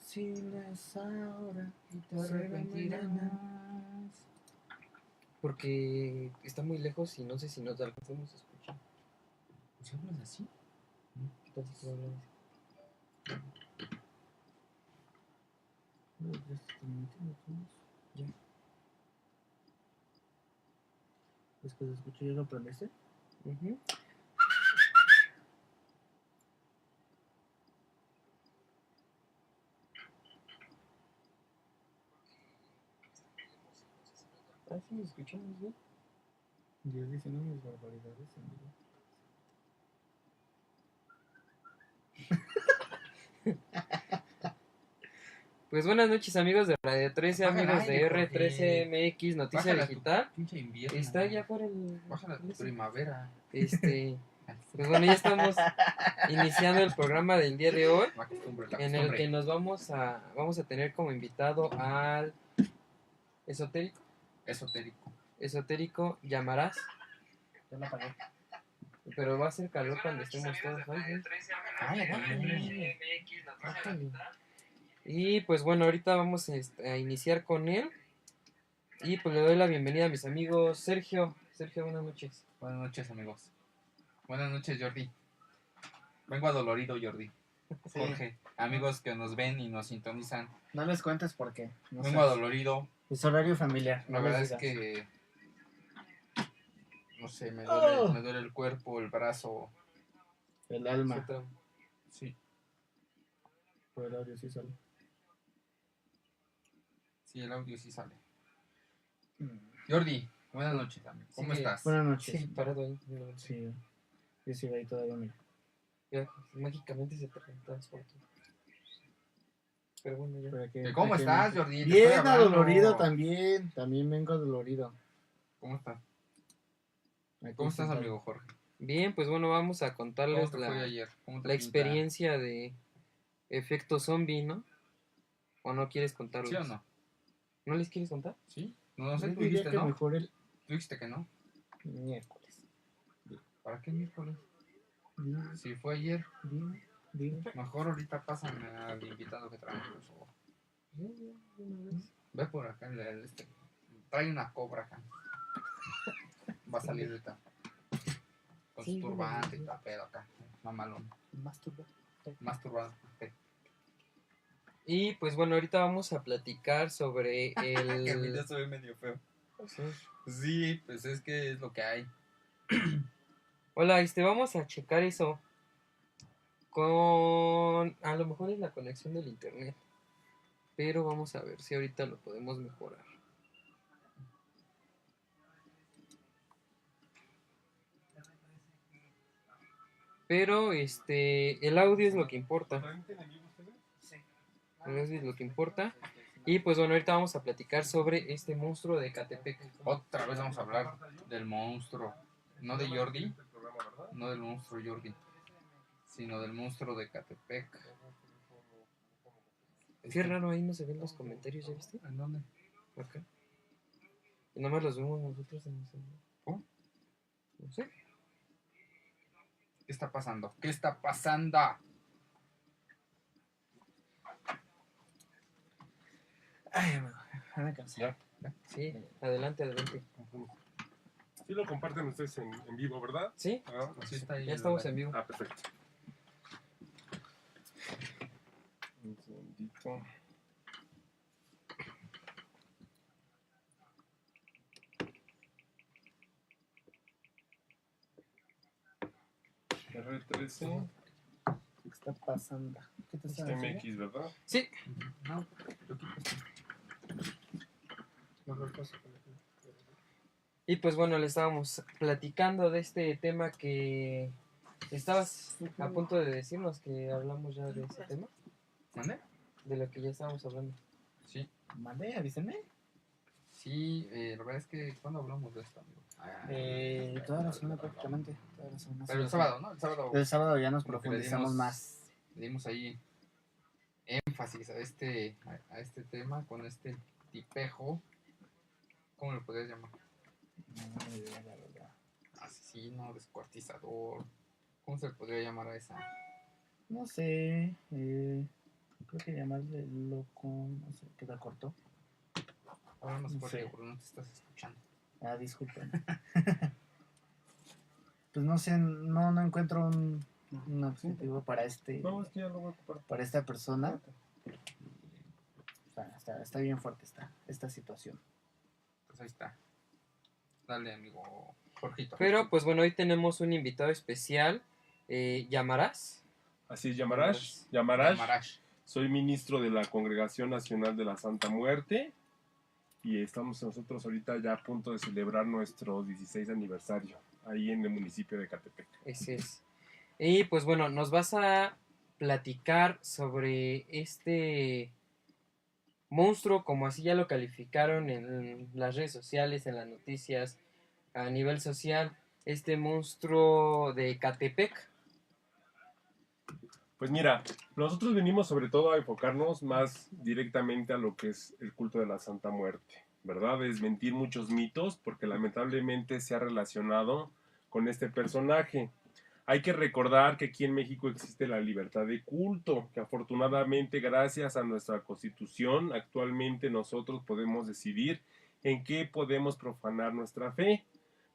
Si no es ahora Y te arrepentirás. Porque está muy lejos y no sé si nos alcanzamos a escuchar. ¿Si hablas así? ¿Qué tal si te hablan así? No, ya se está metiendo todos. Ya. Es que se escucha, ¿ya lo aprendiste? Ujú. Ah, sí, nos escuchamos bien. Dios dice, no, mis barbaridades, amigo. Pues buenas noches, amigos de Radio 13, Apaga el amigos de aire, Jorge. R13MX Noticia Bájala tu Digital. pinche invierno. Está ya por el... Bájala tu primavera. Pues bueno, ya estamos iniciando el programa del día de hoy, La costumbre, la en el costumbre. que nos vamos a tener como invitado al esotérico Esotérico. Llamarás, Ya la apagué. pero va a ser calor cuando estemos todos ahí. Bájale. Y pues bueno, ahorita vamos a iniciar con él. Y pues le doy la bienvenida a mis amigos. Sergio, buenas noches. Buenas noches, amigos. Buenas noches, Jordi. Vengo adolorido, Jordi. Sí. Jorge, amigos que nos ven y nos sintonizan. No les cuentes por qué. No Vengo sé. adolorido. Es horario familiar. La no verdad les es digas. que no sé, me Oh. duele el cuerpo, el brazo. El alma. Etcétera. Sí, Por el audio sí sale. sí, el audio sí sale. Mm. Jordi, buenas noches, amigo. ¿Cómo Sí, estás? Buenas noches. Sí, parado ahí. Sí. Yo sigo ahí todavía, mira. Ya, mágicamente se transportó. Pero bueno, ya. Para que- ¿Que ¿Cómo para que estás, me- Jordi? Te estoy Bien hablando. adolorido también. También vengo adolorido. ¿Cómo estás? Aquí ¿Cómo estás, sentado. amigo Jorge? Bien, pues bueno, vamos a ¿Cómo contarles te fue ayer? ¿Cómo te la pinta? experiencia de efecto zombie, ¿no? ¿O no quieres contarlos? ¿Sí o no? ¿No les quieres contar? ¿Sí? No sé, Yo tú diría dijiste, que ¿no? mejor el Tú dijiste que no. miércoles. ¿Para qué miércoles? Dime, Si fue ayer. dime. Mejor ahorita pásame al invitado que traemos, por favor. Sí, una vez. Ve por acá, trae una cobra acá. Va a salir ahorita. Con Sí, su turbante y sí. tal pedo acá. Mamalón. Más turbado. Ok. Y pues bueno, ahorita vamos a platicar sobre Que el video el... se ve medio feo. Sí. Sí, pues es que es lo que hay. Hola, vamos a checar eso con... A lo mejor es la conexión del internet, pero vamos a ver si ahorita lo podemos mejorar. Pero el audio es lo que importa. El audio es lo que importa. Y pues bueno, ahorita vamos a platicar sobre este monstruo de Ecatepec. Otra vez vamos a hablar del monstruo. No de Jordi. No del monstruo Jordi. Sino del monstruo de Ecatepec. Qué raro, ahí no se ven los comentarios, ¿ya viste? ¿En dónde? Acá. Y nomás los vemos nosotros en el celular. ¿Cómo? No sé. ¿Qué está pasando? ¿Qué está pasando? Ay, amigo, ya me cansé. Ya. Sí, adelante. Sí lo comparten ustedes en vivo, ¿verdad? ¿Sí? Ah, Sí, está ahí Ya estamos en vivo. ah, perfecto. Un segundito. R13 ¿Qué está pasando? ¿Qué te está haciendo? MX, ¿verdad? Sí. No, yo quito esto. Y pues bueno, le estábamos platicando de este tema que estabas a punto de decirnos que hablamos ya de ese tema, ¿Mande? de lo que ya estábamos hablando. Sí. Mande, avísenme. Sí, la verdad es que ¿cuándo hablamos de esto, amigo? Toda la semana prácticamente. Toda la semana. Pero el sábado, ¿no? El sábado El sábado ya nos como que profundizamos más. le dimos ahí énfasis a este tema con este tipejo. ¿Cómo lo podrías llamar? No idea, la verdad. Asesino, descuartizador. ¿Cómo se le podría llamar a esa? No sé. Creo que llamarle loco, no sé, ¿qué te cortó? Ahora no sé por Sí. qué, porque no te estás escuchando. Ah, disculpen. Pues no sé, no encuentro un adjetivo para No, es que ya lo voy a ocupar. para esta persona. Está bien fuerte esta situación. Pues ahí está. Dale, amigo Jorgito. Pero pues bueno, hoy tenemos un invitado especial. ¿Llamarás? Así es, Yamarash. Yamarash. Soy ministro de la Congregación Nacional de la Santa Muerte y estamos nosotros ahorita ya a punto de celebrar nuestro 16 aniversario ahí en el municipio de Catepec. Ese es. Y pues bueno, nos vas a platicar sobre este monstruo, como así ya lo calificaron en las redes sociales, en las noticias, a nivel social, este monstruo de Catepec. Pues mira, nosotros venimos sobre todo a enfocarnos más directamente a lo que es el culto de la Santa Muerte, ¿verdad? Desmentir muchos mitos porque lamentablemente se ha relacionado con este personaje. Hay que recordar que aquí en México existe la libertad de culto, que afortunadamente gracias a nuestra Constitución actualmente nosotros podemos decidir en qué podemos profanar nuestra fe.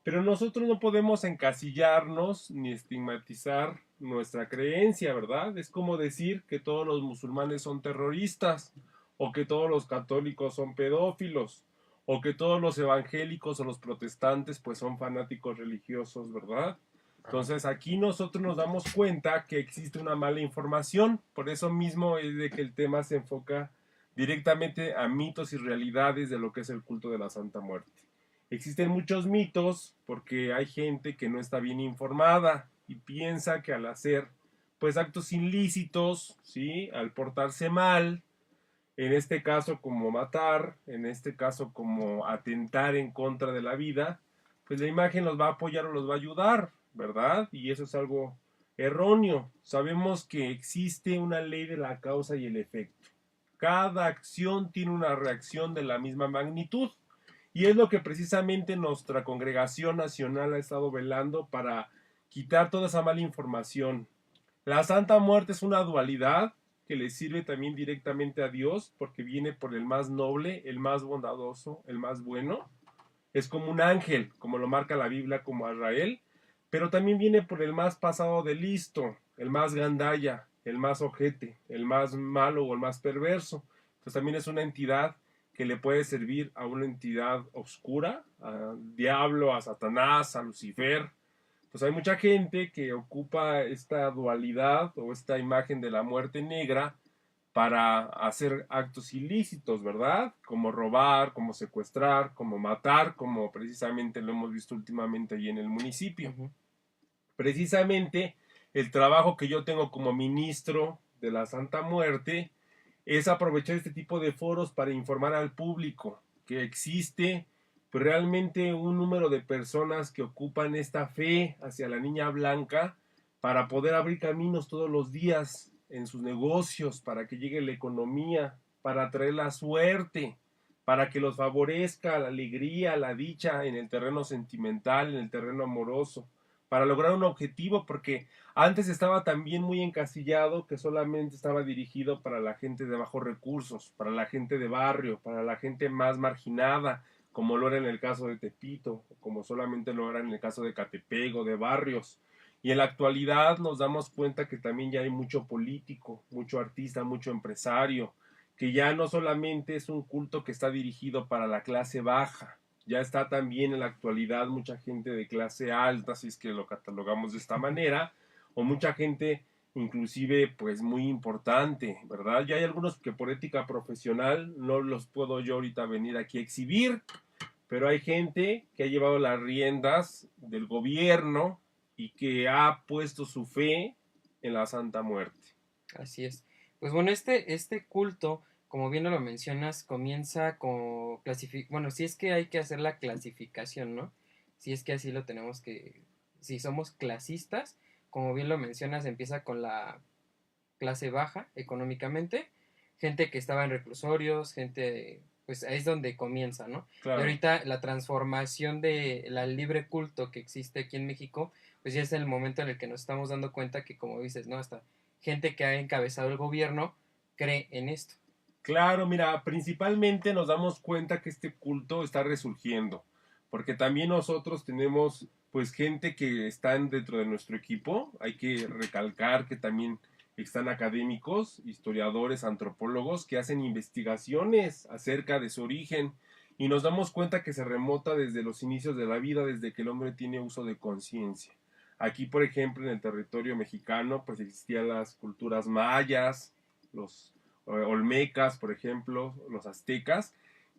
Pero nosotros no podemos encasillarnos ni estigmatizar nuestra creencia, ¿verdad? Es como decir que todos los musulmanes son terroristas, o que todos los católicos son pedófilos, o que todos los evangélicos o los protestantes pues son fanáticos religiosos, ¿verdad? Entonces aquí nosotros nos damos cuenta que existe una mala información, por eso mismo es de que el tema se enfoca directamente a mitos y realidades de lo que es el culto de la Santa Muerte. Existen muchos mitos porque hay gente que no está bien informada y piensa que al hacer pues actos ilícitos, ¿sí? Al portarse mal, en este caso como matar, en este caso como atentar en contra de la vida, pues la imagen los va a apoyar o los va a ayudar, ¿verdad? Y eso es algo erróneo. Sabemos que existe una ley de la causa y el efecto. Cada acción tiene una reacción de la misma magnitud. Y es lo que precisamente nuestra congregación nacional ha estado velando para quitar toda esa mala información. La Santa Muerte es una dualidad que le sirve también directamente a Dios porque viene por el más noble, el más bondadoso, el más bueno. Es como un ángel, como lo marca la Biblia como Israel, pero también viene por el más pasado de listo, el más gandalla, el más ojete, el más malo o el más perverso. Entonces también es una entidad que le puede servir a una entidad oscura, al diablo, a Satanás, a Lucifer. Pues hay mucha gente que ocupa esta dualidad o esta imagen de la muerte negra para hacer actos ilícitos, ¿verdad? Como robar, como secuestrar, como matar, como precisamente lo hemos visto últimamente ahí en el municipio. Precisamente el trabajo que yo tengo como ministro de la Santa Muerte es aprovechar este tipo de foros para informar al público que existe pues, realmente un número de personas que ocupan esta fe hacia la niña blanca para poder abrir caminos todos los días en sus negocios, para que llegue la economía, para traer la suerte, para que los favorezca la alegría, la dicha en el terreno sentimental, en el terreno amoroso, para lograr un objetivo, porque antes estaba también muy encasillado que solamente estaba dirigido para la gente de bajos recursos, para la gente de barrio, para la gente más marginada, como lo era en el caso de Tepito, como solamente lo era en el caso de Catepec o de barrios. Y en la actualidad nos damos cuenta que también ya hay mucho político, mucho artista, mucho empresario, que ya no solamente es un culto que está dirigido para la clase baja, ya está también en la actualidad mucha gente de clase alta, si es que lo catalogamos de esta manera, o mucha gente inclusive pues muy importante, ¿verdad? Ya hay algunos que por ética profesional no los puedo yo ahorita venir aquí a exhibir, pero hay gente que ha llevado las riendas del gobierno y que ha puesto su fe en la Santa Muerte. Así es. Pues bueno, este culto, como bien lo mencionas, comienza con bueno, si es que hay que hacer la clasificación, ¿no? Si es que así lo tenemos que, si somos clasistas, como bien lo mencionas, empieza con la clase baja económicamente, gente que estaba en reclusorios, gente, pues ahí es donde comienza, ¿no? Claro. Y ahorita la transformación de la libre culto que existe aquí en México, pues ya es el momento en el que nos estamos dando cuenta que, como dices, ¿no? Hasta gente que ha encabezado el gobierno, cree en esto. Claro, mira, principalmente nos damos cuenta que este culto está resurgiendo, porque también nosotros tenemos pues gente que están dentro de nuestro equipo. Hay que recalcar que también están académicos, historiadores, antropólogos que hacen investigaciones acerca de su origen y nos damos cuenta que se remota desde los inicios de la vida, desde que el hombre tiene uso de conciencia. Aquí, por ejemplo, en el territorio mexicano, pues existían las culturas mayas, los olmecas, por ejemplo, los aztecas,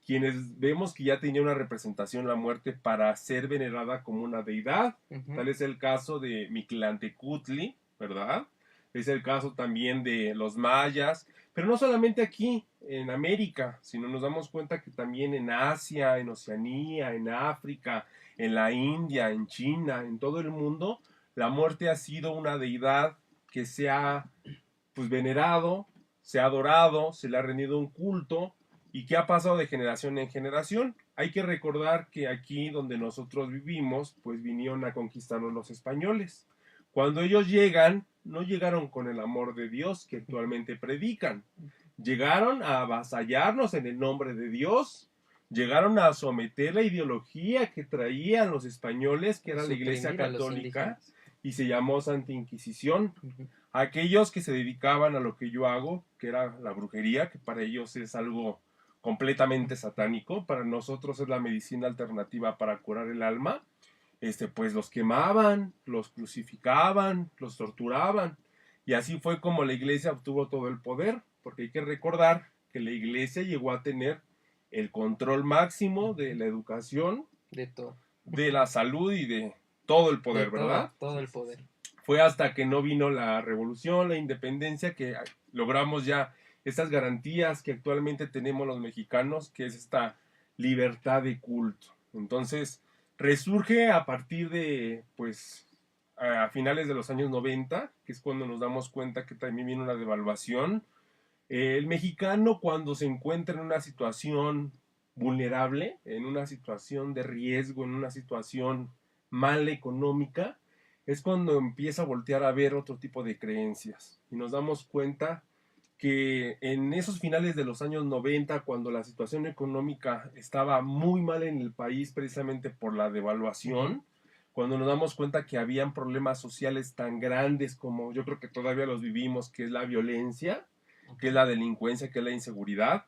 quienes vemos que ya tenía una representación la muerte para ser venerada como una deidad. Tal es el caso de Mictlantecutli, ¿verdad? Es el caso también de los mayas, pero no solamente aquí en América, sino nos damos cuenta que también en Asia, en Oceanía, en África, en la India, en China, en todo el mundo, la muerte ha sido una deidad que se ha pues venerado, se ha adorado, se le ha rendido un culto y que ha pasado de generación en generación. Hay que recordar que aquí donde nosotros vivimos, pues vinieron a conquistarnos los españoles. Cuando ellos llegan, no llegaron con el amor de Dios que actualmente predican. Llegaron a avasallarnos en el nombre de Dios. Llegaron a someter la ideología que traían los españoles, que era la Iglesia Católica, y se llamó Santa Inquisición. Aquellos que se dedicaban a lo que yo hago, que era la brujería, que para ellos es algo completamente satánico, para nosotros es la medicina alternativa para curar el alma, pues los quemaban, los crucificaban, los torturaban, y así fue como la iglesia obtuvo todo el poder, porque hay que recordar que la iglesia llegó a tener el control máximo de la educación, de todo, de la salud y de todo el poder, ¿verdad? Todo el poder. Fue hasta que no vino la revolución, la independencia, que logramos ya estas garantías que actualmente tenemos los mexicanos, que es esta libertad de culto. Entonces, resurge a partir de, pues, a finales de los años 90, que es cuando nos damos cuenta que también viene una devaluación. El mexicano, cuando se encuentra en una situación vulnerable, en una situación de riesgo, en una situación mala económica, es cuando empieza a voltear a ver otro tipo de creencias. Y nos damos cuenta que en esos finales de los años 90, cuando la situación económica estaba muy mal en el país precisamente por la devaluación, cuando nos damos cuenta que habían problemas sociales tan grandes como yo creo que todavía los vivimos, que es la violencia, que es la delincuencia, que es la inseguridad,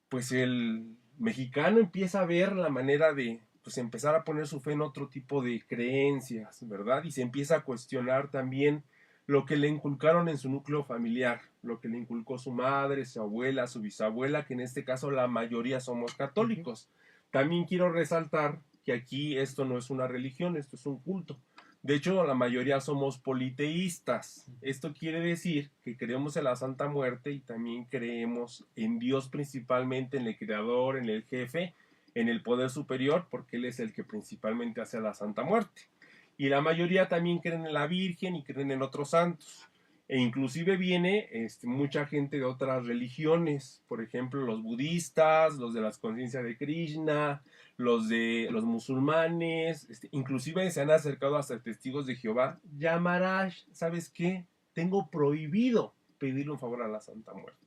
pues el mexicano empieza a ver la manera de pues empezar a poner su fe en otro tipo de creencias, ¿verdad? Y se empieza a cuestionar también lo que le inculcaron en su núcleo familiar, lo que le inculcó su madre, su abuela, su bisabuela, que en este caso la mayoría somos católicos. También quiero resaltar que aquí esto no es una religión, esto es un culto. De hecho, la mayoría somos politeístas. Esto quiere decir que creemos en la Santa Muerte y también creemos en Dios principalmente, en el Creador, en el Jefe, en el poder superior, porque Él es el que principalmente hace la Santa Muerte. Y la mayoría también creen en la Virgen y creen en otros santos. E inclusive viene mucha gente de otras religiones, por ejemplo los budistas, los de las conciencias de Krishna, los de los musulmanes, inclusive se han acercado hasta testigos de Jehová. Ya Maharaj, ¿sabes qué? Tengo prohibido pedirle un favor a la Santa Muerte,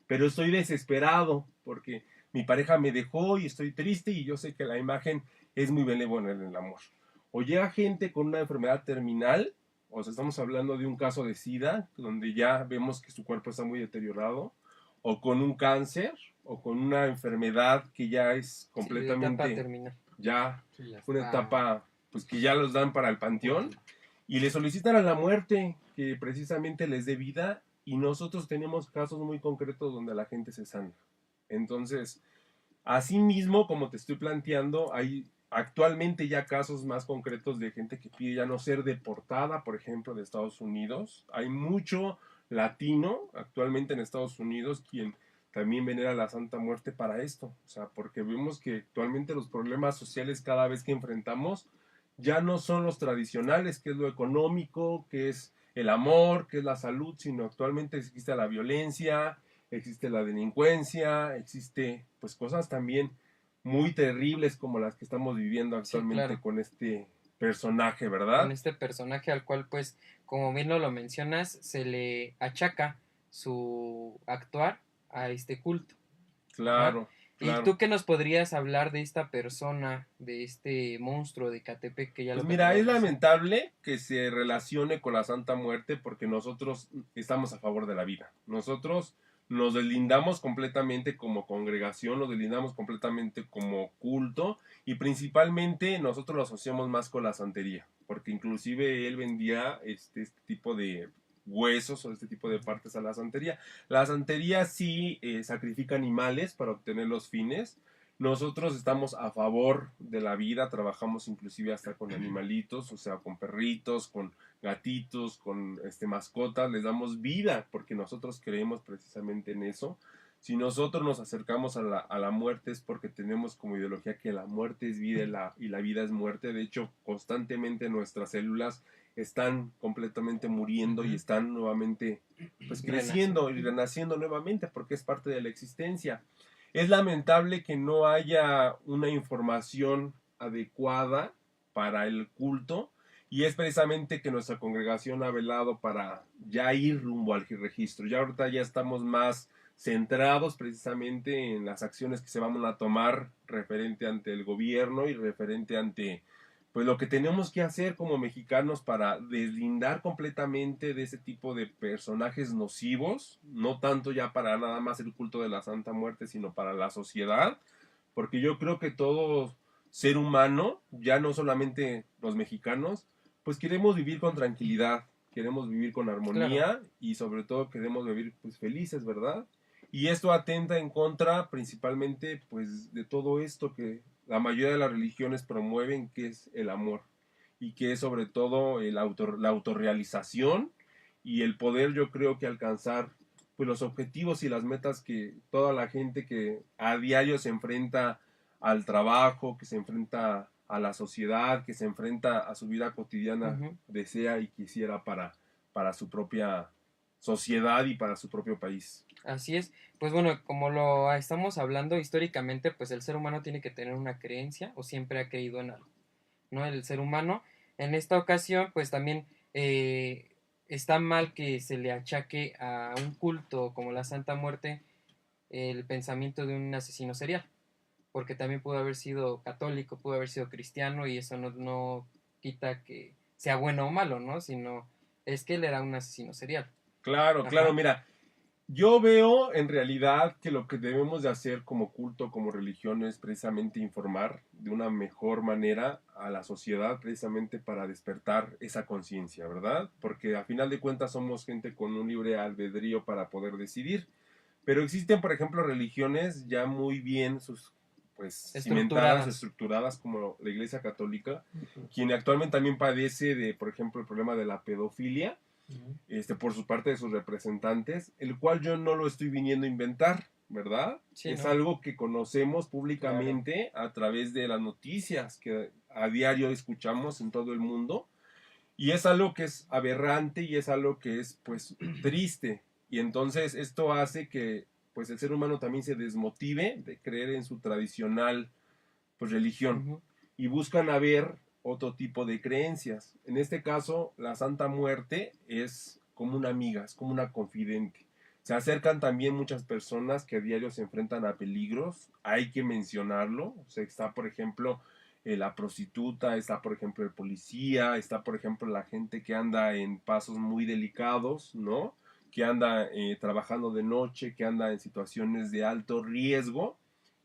pero estoy desesperado porque mi pareja me dejó y estoy triste y yo sé que la imagen es muy benévola en el amor. O llega gente con una enfermedad terminal, o sea, estamos hablando de un caso de SIDA, donde ya vemos que su cuerpo está muy deteriorado, o con un cáncer, o con una enfermedad que ya es completamente, ya una etapa, pues que ya los dan para el panteón, y le solicitan a la muerte que precisamente les dé vida, y nosotros tenemos casos muy concretos donde la gente se sana. Entonces, así mismo, como te estoy planteando, hay actualmente ya casos más concretos de gente que pide ya no ser deportada, por ejemplo, de Estados Unidos. Hay mucho latino actualmente en Estados Unidos quien también venera la Santa Muerte para esto. O sea, porque vemos que actualmente los problemas sociales cada vez que enfrentamos ya no son los tradicionales, que es lo económico, que es el amor, que es la salud, sino actualmente existe la violencia, existe la delincuencia, existe pues cosas también muy terribles como las que estamos viviendo actualmente, sí, claro, con este personaje, ¿verdad? Con este personaje al cual pues como bien lo mencionas se le achaca su actuar a este culto. Claro, ¿Y tú qué nos podrías hablar de esta persona, de este monstruo de Ecatepec que ya Pues lo mira, es tenemos? lamentable que se relacione con la Santa Muerte porque nosotros estamos a favor de la vida. Nosotros nos deslindamos completamente como congregación, nos deslindamos completamente como culto y principalmente nosotros lo asociamos más con la santería, porque inclusive él vendía este tipo de huesos o este tipo de partes a la santería. La santería sí sacrifica animales para obtener los fines. Nosotros estamos a favor de la vida, trabajamos inclusive hasta con animalitos, o sea, con perritos, con gatitos, con mascotas, les damos vida porque nosotros creemos precisamente en eso. Si nosotros nos acercamos a la muerte es porque tenemos como ideología que la muerte es vida y la vida es muerte. De hecho, constantemente nuestras células están completamente muriendo y están nuevamente pues creciendo y renaciendo nuevamente porque es parte de la existencia. Es lamentable que no haya una información adecuada para el culto y es precisamente que nuestra congregación ha velado para ya ir rumbo al registro. Ya ahorita ya estamos más centrados precisamente en las acciones que se van a tomar referente ante el gobierno y referente ante pues lo que tenemos que hacer como mexicanos para deslindar completamente de ese tipo de personajes nocivos, no tanto ya para nada más el culto de la Santa Muerte, sino para la sociedad, porque yo creo que todo ser humano, ya no solamente los mexicanos, pues queremos vivir con tranquilidad, queremos vivir con armonía Claro. y sobre todo queremos vivir pues felices, ¿verdad? Y esto atenta en contra principalmente pues de todo esto que la mayoría de las religiones promueven, que es el amor y que es sobre todo la autorrealización y el poder yo creo que alcanzar pues los objetivos y las metas que toda la gente que a diario se enfrenta al trabajo, que se enfrenta a la sociedad, que se enfrenta a su vida cotidiana, desea y quisiera para su propia sociedad y para su propio país. Así es. Pues bueno, como lo estamos hablando históricamente, pues el ser humano tiene que tener una creencia o siempre ha creído en algo, ¿no? El ser humano. En esta ocasión, pues también está mal que se le achaque a un culto como la Santa Muerte el pensamiento de un asesino serial, porque también pudo haber sido católico, pudo haber sido cristiano y eso no quita que sea bueno o malo, ¿no? Sino es que él era un asesino serial. Claro, claro, mira, yo veo en realidad que lo que debemos de hacer como culto, como religión, es precisamente informar de una mejor manera a la sociedad, precisamente para despertar esa conciencia, ¿verdad? Porque a final de cuentas somos gente con un libre albedrío para poder decidir. Pero existen, por ejemplo, religiones ya muy bien pues cimentadas, estructuradas como la Iglesia Católica, quien actualmente también padece de, por ejemplo, el problema de la pedofilia. Por su parte de sus representantes, el cual yo no lo estoy viniendo a inventar, ¿verdad? Sí, es algo que conocemos públicamente a través de las noticias que a diario escuchamos en todo el mundo, y es algo que es aberrante y es algo que es pues triste, y entonces esto hace que pues el ser humano también se desmotive de creer en su tradicional pues religión y buscan a ver otro tipo de creencias. En este caso, la Santa Muerte es como una amiga, es como una confidente. Se acercan también muchas personas que a diario se enfrentan a peligros, hay que mencionarlo. O sea, está, por ejemplo, la prostituta, está, por ejemplo, el policía, está, por ejemplo, la gente que anda en pasos muy delicados, ¿no? Que anda trabajando de noche, que anda en situaciones de alto riesgo.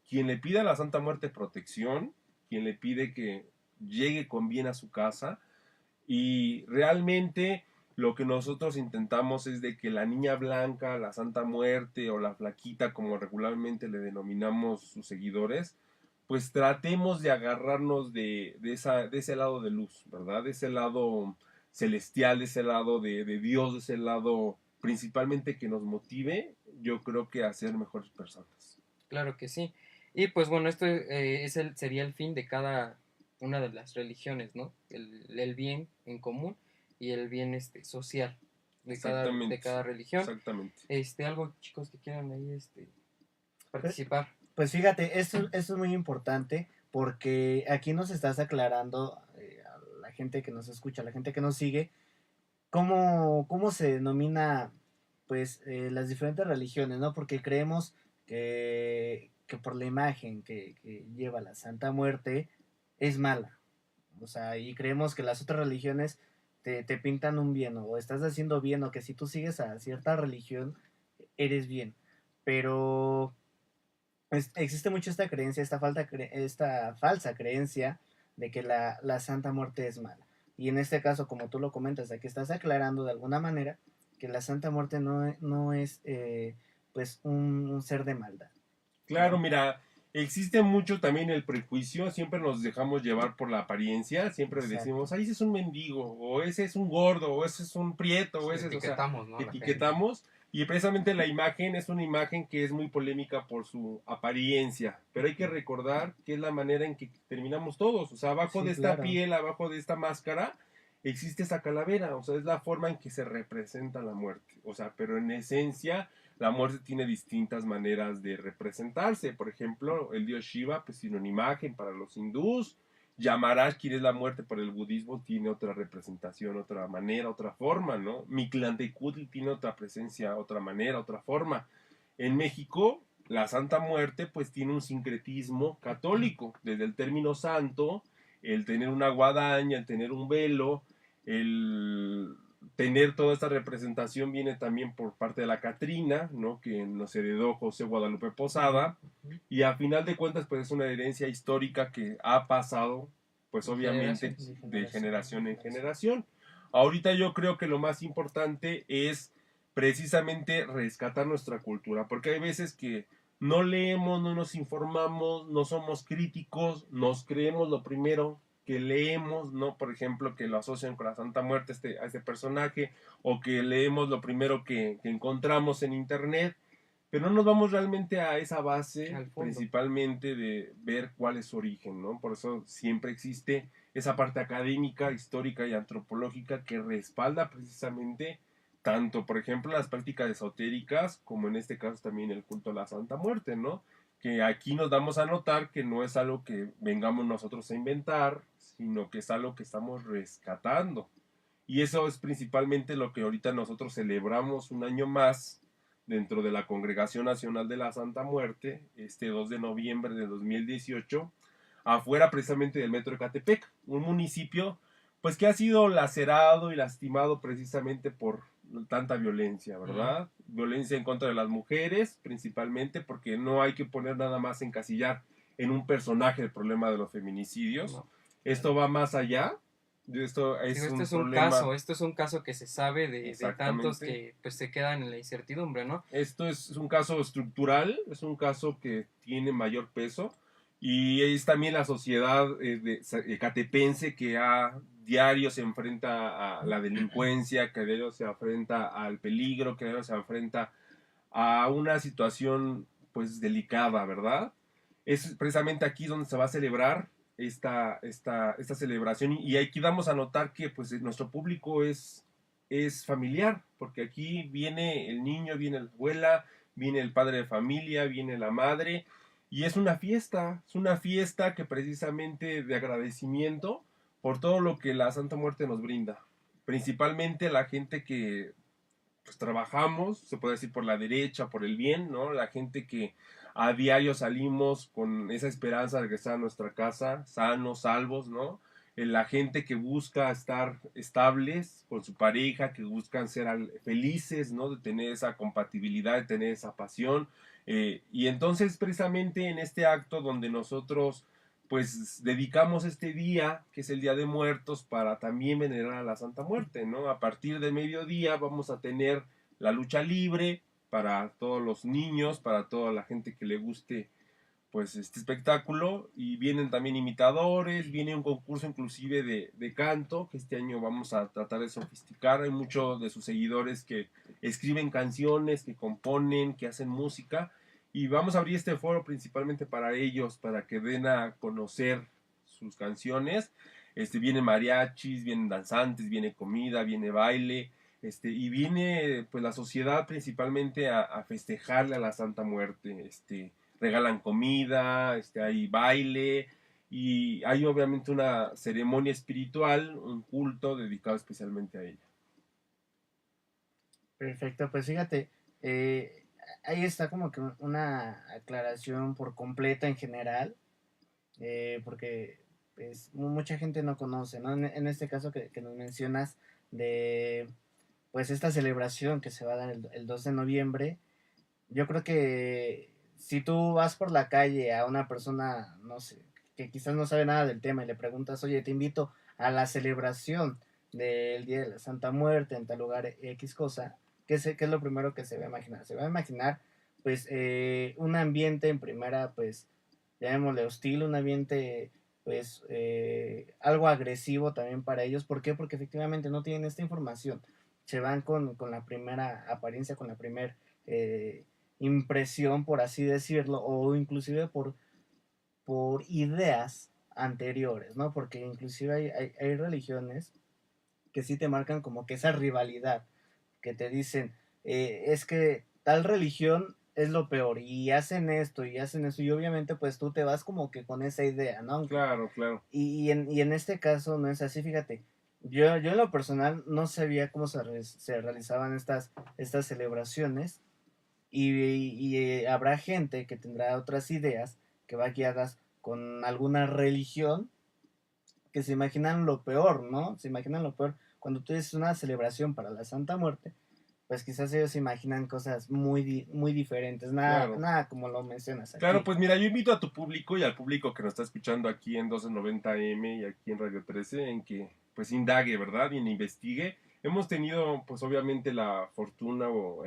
Quien le pide a la Santa Muerte protección, quien le pide que llegue con bien a su casa, y realmente lo que nosotros intentamos es de que la niña blanca, la Santa Muerte o la flaquita, como regularmente le denominamos sus seguidores, pues tratemos de agarrarnos de ese lado de luz, ¿verdad? De ese lado celestial, de ese lado de Dios, de ese lado principalmente que nos motive, yo creo que a ser mejores personas. Claro que sí. Y pues bueno, esto sería el fin de cada una de las religiones, ¿no? El bien en común y el bien social de cada religión. Exactamente. Algo, chicos, que quieran ahí participar. Pues fíjate, esto es muy importante porque aquí nos estás aclarando a la gente que nos escucha, a la gente que nos sigue, cómo se denomina pues las diferentes religiones, ¿no? Porque creemos que por la imagen que lleva la Santa Muerte es mala. O sea, y creemos que las otras religiones te pintan un bien, o estás haciendo bien, o que si tú sigues a cierta religión, eres bien. Pero existe mucho esta creencia, esta falsa creencia de que la Santa Muerte es mala. Y en este caso, como tú lo comentas, aquí estás aclarando de alguna manera que la Santa Muerte no es pues un ser de maldad. Claro, ¿No? mira, existe mucho también el prejuicio, siempre nos dejamos llevar por la apariencia, siempre Exacto. decimos, ahí ese es un mendigo, o ese es un gordo, o ese es un prieto, o ese es, o sea, Etiquetamos, ¿no? A la gente. etiquetamos, y precisamente la imagen es una imagen que es muy polémica por su apariencia, pero hay que recordar que es la manera en que terminamos todos, o sea, abajo Sí, de esta claro. piel, abajo de esta máscara, existe esa calavera, o sea, es la forma en que se representa la muerte, o sea, pero en esencia la muerte tiene distintas maneras de representarse. Por ejemplo, el dios Shiva pues tiene una imagen para los hindús. Yamaraj, quien es la muerte para el budismo, tiene otra representación, otra manera, otra forma, ¿no? Mictlantecutli tiene otra presencia, otra manera, otra forma. En México, la Santa Muerte pues tiene un sincretismo católico, desde el término santo, el tener una guadaña, el tener un velo, el tener toda esta representación viene también por parte de la Catrina, ¿no? Que nos heredó José Guadalupe Posada, y a final de cuentas pues es una herencia histórica que ha pasado pues obviamente de generación en generación. Ahorita yo creo que lo más importante es precisamente rescatar nuestra cultura, porque hay veces que no leemos, no nos informamos, no somos críticos, nos creemos lo primero que leemos, ¿no? Por ejemplo, que lo asocian con la Santa Muerte a este personaje, o que leemos lo primero que encontramos en internet, pero no nos vamos realmente a esa base, principalmente de ver cuál es su origen, ¿no? Por eso siempre existe esa parte académica, histórica y antropológica que respalda precisamente tanto, por ejemplo, las prácticas esotéricas, como en este caso también el culto a la Santa Muerte, ¿no? Que aquí nos damos a notar que no es algo que vengamos nosotros a inventar, sino que es algo que estamos rescatando. Y eso es principalmente lo que ahorita nosotros celebramos un año más dentro de la Congregación Nacional de la Santa Muerte, este 2 de noviembre de 2018, afuera precisamente del Metro de Catepec, un municipio pues que ha sido lacerado y lastimado precisamente por tanta violencia, ¿verdad? Violencia en contra de las mujeres, principalmente porque no hay que poner nada más encasillar en un personaje el problema de los feminicidios. No. Esto va más allá. Esto es Digo, un este es un problema. caso, esto es un caso que se sabe de tantos que pues se quedan en la incertidumbre, ¿no? Esto es un caso estructural, es un caso que tiene mayor peso, y es también la sociedad catepense que a diario se enfrenta a la delincuencia, que a diario se enfrenta al peligro, que a diario se enfrenta a una situación pues delicada, ¿verdad? Es precisamente aquí donde se va a celebrar esta celebración, y aquí damos a notar que pues nuestro público es familiar, porque aquí viene el niño, viene la abuela, viene el padre de familia, viene la madre, y es una fiesta que precisamente de agradecimiento por todo lo que la Santa Muerte nos brinda, principalmente la gente que pues trabajamos, se puede decir por la derecha, por el bien, ¿no? La gente que a diario salimos con esa esperanza de regresar a nuestra casa, sanos, salvos, ¿no? La gente que busca estar estables con su pareja, que buscan ser felices, ¿no? De tener esa compatibilidad, de tener esa pasión. Y entonces precisamente en este acto donde nosotros pues dedicamos este día, que es el Día de Muertos, para también venerar a la Santa Muerte, ¿no? A partir de mediodía vamos a tener la lucha libre para todos los niños, para toda la gente que le guste pues este espectáculo, y vienen también imitadores, viene un concurso inclusive de canto, que este año vamos a tratar de sofisticar. Hay muchos de sus seguidores que escriben canciones, que componen, que hacen música, y vamos a abrir este foro principalmente para ellos, para que den a conocer sus canciones. Vienen mariachis, vienen danzantes, viene comida, viene baile, y viene pues la sociedad principalmente a festejarle a la Santa Muerte. Regalan comida, hay baile, y hay obviamente una ceremonia espiritual, un culto dedicado especialmente a ella. Perfecto, pues fíjate, eh, ahí está como que una aclaración por completo en general, porque pues, mucha gente no conoce, ¿no? En este caso que nos mencionas de pues esta celebración que se va a dar el 2 de noviembre, yo creo que si tú vas por la calle a una persona, no sé, que quizás no sabe nada del tema y le preguntas, oye, te invito a la celebración del Día de la Santa Muerte en tal lugar X cosa, ¿qué es lo primero que se va a imaginar? Se va a imaginar, pues, un ambiente en primera, pues, llamémosle hostil, un ambiente, pues, algo agresivo también para ellos. ¿Por qué? Porque efectivamente no tienen esta información. Se van con la primera apariencia, con la primera eh, impresión, por así decirlo, o inclusive por ideas anteriores, ¿no? Porque inclusive hay religiones que sí te marcan como que esa rivalidad, que te dicen, es que tal religión es lo peor, y hacen eso, y obviamente pues tú te vas como que con esa idea, ¿no? Claro, claro. Y en este caso no es así, fíjate. Yo en lo personal no sabía cómo se realizaban estas celebraciones, y habrá gente que tendrá otras ideas que va guiadas con alguna religión que se imaginan lo peor, ¿no? Se imaginan lo peor. Cuando tú dices una celebración para la Santa Muerte, pues quizás ellos se imaginan cosas muy diferentes, nada, Claro. nada como lo mencionas Claro, aquí. pues mira, yo invito a tu público y al público que nos está escuchando aquí en 1290M y aquí en Radio 13 en que pues indague, ¿verdad? Y investigue. Hemos tenido pues obviamente la fortuna o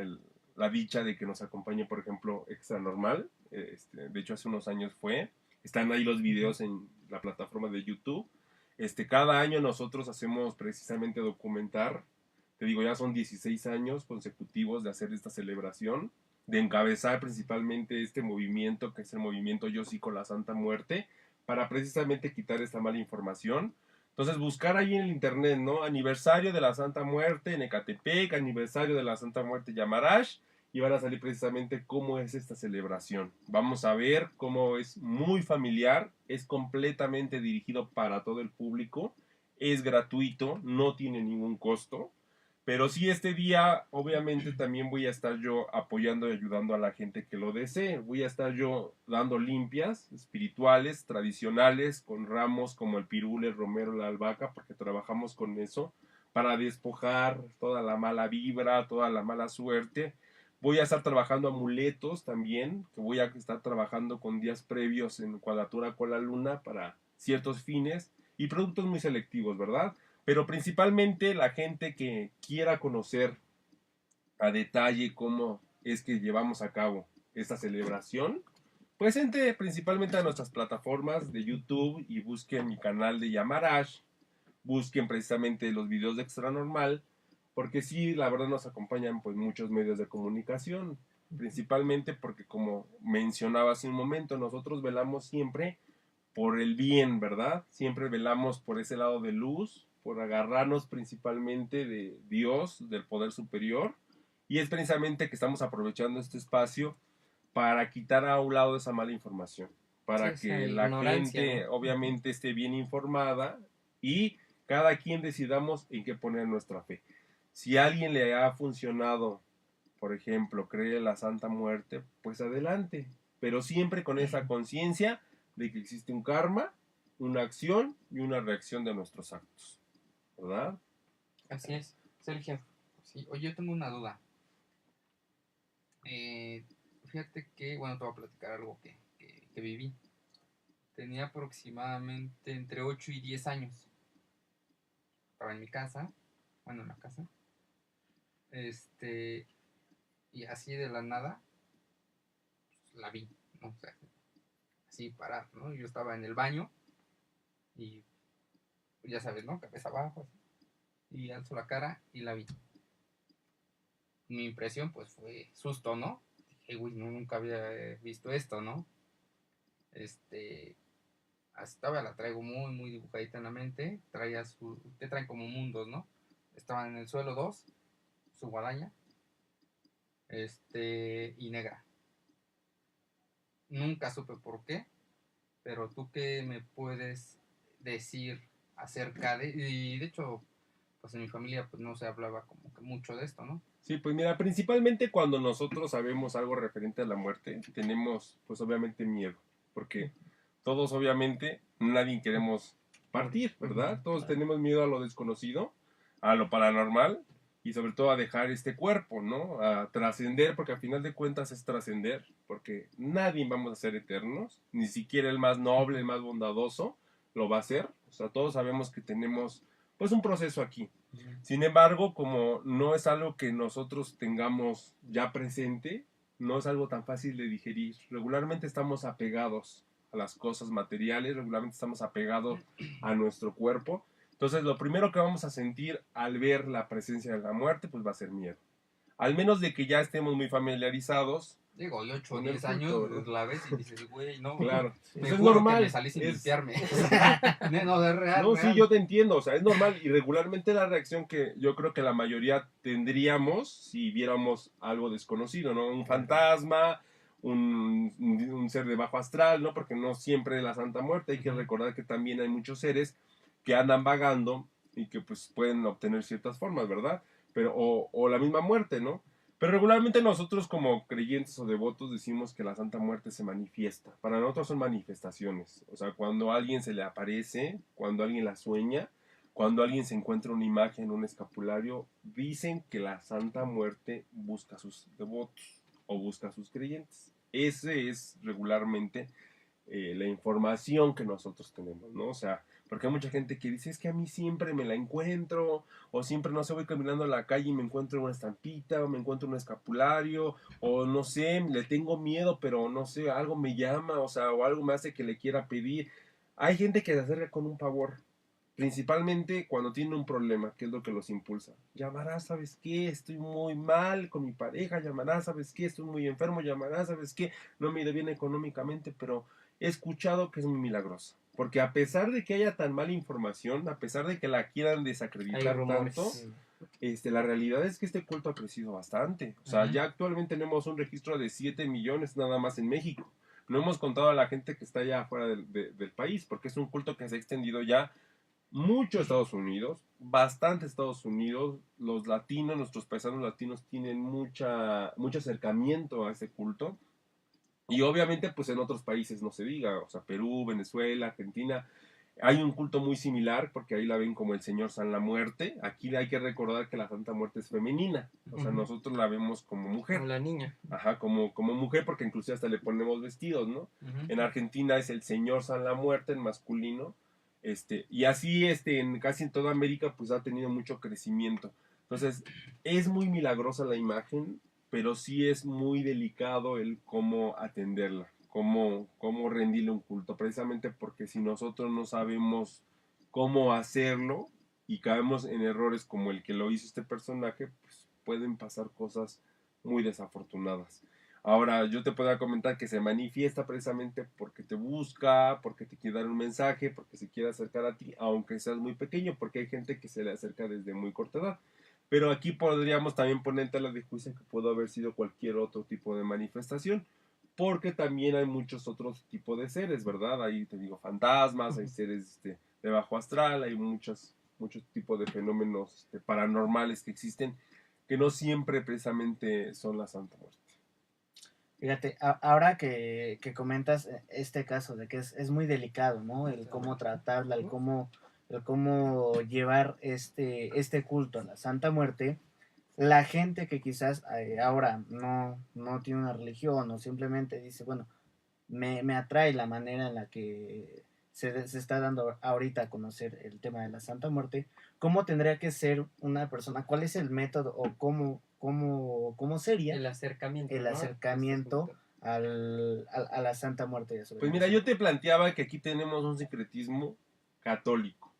la dicha de que nos acompañe, por ejemplo, Extra Normal. De hecho, hace unos años fue. Están ahí los videos en la plataforma de YouTube. Cada año nosotros hacemos precisamente documentar. Te digo, ya son 16 años consecutivos de hacer esta celebración, de encabezar principalmente este movimiento, que es el movimiento Yo sí con la Santa Muerte, para precisamente quitar esta mala información. Entonces, buscar ahí en el internet, ¿no? Aniversario de la Santa Muerte en Ecatepec, aniversario de la Santa Muerte Yamarash, y van a salir precisamente cómo es esta celebración. Vamos a ver cómo es muy familiar, es completamente dirigido para todo el público, es gratuito, no tiene ningún costo. Pero sí, este día, obviamente, también voy a estar yo apoyando y ayudando a la gente que lo desee. Voy a estar yo dando limpias espirituales, tradicionales, con ramos como el pirul, el romero, la albahaca, porque trabajamos con eso, para despojar toda la mala vibra, toda la mala suerte. Voy a estar trabajando amuletos también, que voy a estar trabajando con días previos en cuadratura con la luna para ciertos fines y productos muy selectivos, ¿verdad? Pero principalmente la gente que quiera conocer a detalle cómo es que llevamos a cabo esta celebración, pues entre principalmente a nuestras plataformas de YouTube y busquen mi canal de Yamarash, busquen precisamente los videos de Extra Normal, porque sí, la verdad nos acompañan pues muchos medios de comunicación, principalmente porque como mencionaba hace un momento, nosotros velamos siempre por el bien, ¿verdad? Siempre velamos por ese lado de luz, por agarrarnos principalmente de Dios, del poder superior, y es precisamente que estamos aprovechando este espacio para quitar a un lado esa mala información, Sí, para esa que la ignorancia, gente ¿no? obviamente esté bien informada y cada quien decidamos en qué poner nuestra fe. Si a alguien le ha funcionado, por ejemplo, cree en la Santa Muerte, pues adelante, pero siempre con esa conciencia de que existe un karma, una acción y una reacción de nuestros actos, ¿verdad? Así es, Sergio. Sí, oye, yo tengo una duda. Eh, Fíjate que, bueno, te voy a platicar algo que viví. Tenía aproximadamente entre 8 y 10 años. Estaba en mi casa, bueno, en la casa. Este, y así de la nada, pues, la vi, ¿no? O sea, así parar, ¿no? Yo estaba en el baño y ya sabes, ¿no? Cabeza abajo, así, y alzo la cara y la vi. Mi impresión, pues, fue susto, ¿no? Dije, uy, no, nunca había visto esto, ¿no? Este, Hasta la traigo muy dibujadita en la mente. Te traen como mundos, ¿no? Estaban en el suelo dos, su guadaña, y negra. Nunca supe por qué, pero tú qué me puedes decir acerca de, y de hecho, pues en mi familia pues no se hablaba como que mucho de esto, ¿no? Sí, pues mira, principalmente cuando nosotros sabemos algo referente a la muerte, tenemos pues obviamente miedo, porque todos obviamente, nadie queremos partir, ¿verdad? Todos tenemos miedo a lo desconocido, a lo paranormal y sobre todo a dejar este cuerpo, ¿no? A trascender, porque al final de cuentas es trascender, porque nadie vamos a ser eternos, ni siquiera el más noble, el más bondadoso lo va a hacer. O sea, todos sabemos que tenemos pues un proceso aquí. Sin embargo, como no es algo que nosotros tengamos ya presente, no es algo tan fácil de digerir. Regularmente estamos apegados a las cosas materiales, regularmente estamos apegados a nuestro cuerpo. Entonces, lo primero que vamos a sentir al ver la presencia de la muerte, pues va a ser miedo. Al menos de que ya estemos muy familiarizados. Digo, y 8 o Con el 10 años culto, ¿no? la ves y dices, güey, no. Claro. Me Pues es juro normal. que me salí sin es, limpiarme. No, es real. No, real. sí, yo te entiendo, o sea, es normal y regularmente la reacción que yo creo que la mayoría tendríamos si viéramos algo desconocido, ¿no? Un fantasma, un ser de bajo astral, ¿no? Porque no siempre es la Santa Muerte, hay que recordar que también hay muchos seres que andan vagando y que pues pueden obtener ciertas formas, ¿verdad? Pero, o la misma muerte, ¿no? Pero regularmente nosotros como creyentes o devotos decimos que la Santa Muerte se manifiesta. Para nosotros son manifestaciones. O sea, cuando a alguien se le aparece, cuando alguien la sueña, cuando alguien se encuentra una imagen, un escapulario, dicen que la Santa Muerte busca a sus devotos o busca a sus creyentes. Ese es regularmente la información que nosotros tenemos, ¿no? O sea, porque hay mucha gente que dice, es que a mí siempre me la encuentro, o siempre, no sé, voy caminando a la calle y me encuentro una estampita, o me encuentro un escapulario, o no sé, le tengo miedo, pero no sé, algo me llama, o sea, o algo me hace que le quiera pedir. Hay gente que se acerca con un pavor, principalmente cuando tiene un problema, que es lo que los impulsa. Llamará, ¿sabes qué? Estoy muy mal con mi pareja, llamará, ¿sabes qué? Estoy muy enfermo, llamará, ¿sabes qué? No me ha ido bien económicamente, pero he escuchado que es muy milagrosa. Porque a pesar de que haya tan mala información, a pesar de que la quieran Hay desacreditar rumores. tanto, la realidad es que este culto ha crecido bastante. O sea, ya actualmente tenemos un registro de 7 millones nada más en México. No hemos contado a la gente que está allá afuera del país, porque es un culto que se ha extendido ya mucho a Estados Unidos, bastante a Estados Unidos. Los latinos, nuestros paisanos latinos tienen mucho acercamiento a ese culto. Y obviamente, pues en otros países no se diga, o sea, Perú, Venezuela, Argentina, hay un culto muy similar, porque ahí la ven como el Señor San la Muerte. Aquí hay que recordar que la Santa Muerte es femenina, o sea, nosotros la vemos como mujer. Como la niña. Ajá, como mujer, porque inclusive hasta le ponemos vestidos, ¿no? En Argentina es el Señor San la Muerte en masculino, y así en casi en toda América pues ha tenido mucho crecimiento. Entonces, es muy milagrosa la imagen, pero sí es muy delicado el cómo atenderla, cómo rendirle un culto, precisamente porque si nosotros no sabemos cómo hacerlo y caemos en errores como el que lo hizo este personaje, pues pueden pasar cosas muy desafortunadas. Ahora, yo te puedo comentar que se manifiesta precisamente porque te busca, porque te quiere dar un mensaje, porque se quiere acercar a ti, aunque seas muy pequeño, porque hay gente que se le acerca desde muy corta edad. Pero aquí podríamos también poner en tela de juicio que pudo haber sido cualquier otro tipo de manifestación, porque también hay muchos otros tipos de seres, ¿verdad? Ahí te digo, fantasmas, hay seres de bajo astral, hay muchos tipos de fenómenos paranormales que existen, que no siempre precisamente son la Santa Muerte. Fíjate, ahora que comentas este caso de que es muy delicado, ¿no? El cómo tratarla, el cómo llevar este culto a la Santa Muerte, la gente que quizás ahora no tiene una religión o simplemente dice, bueno, me atrae la manera en la que se está dando ahorita a conocer el tema de la Santa Muerte, ¿cómo tendría que ser una persona? ¿Cuál es el método o cómo sería El acercamiento. el ¿no? acercamiento a la Santa Muerte de su Pues mira, yo te planteaba que aquí tenemos un secretismo católico.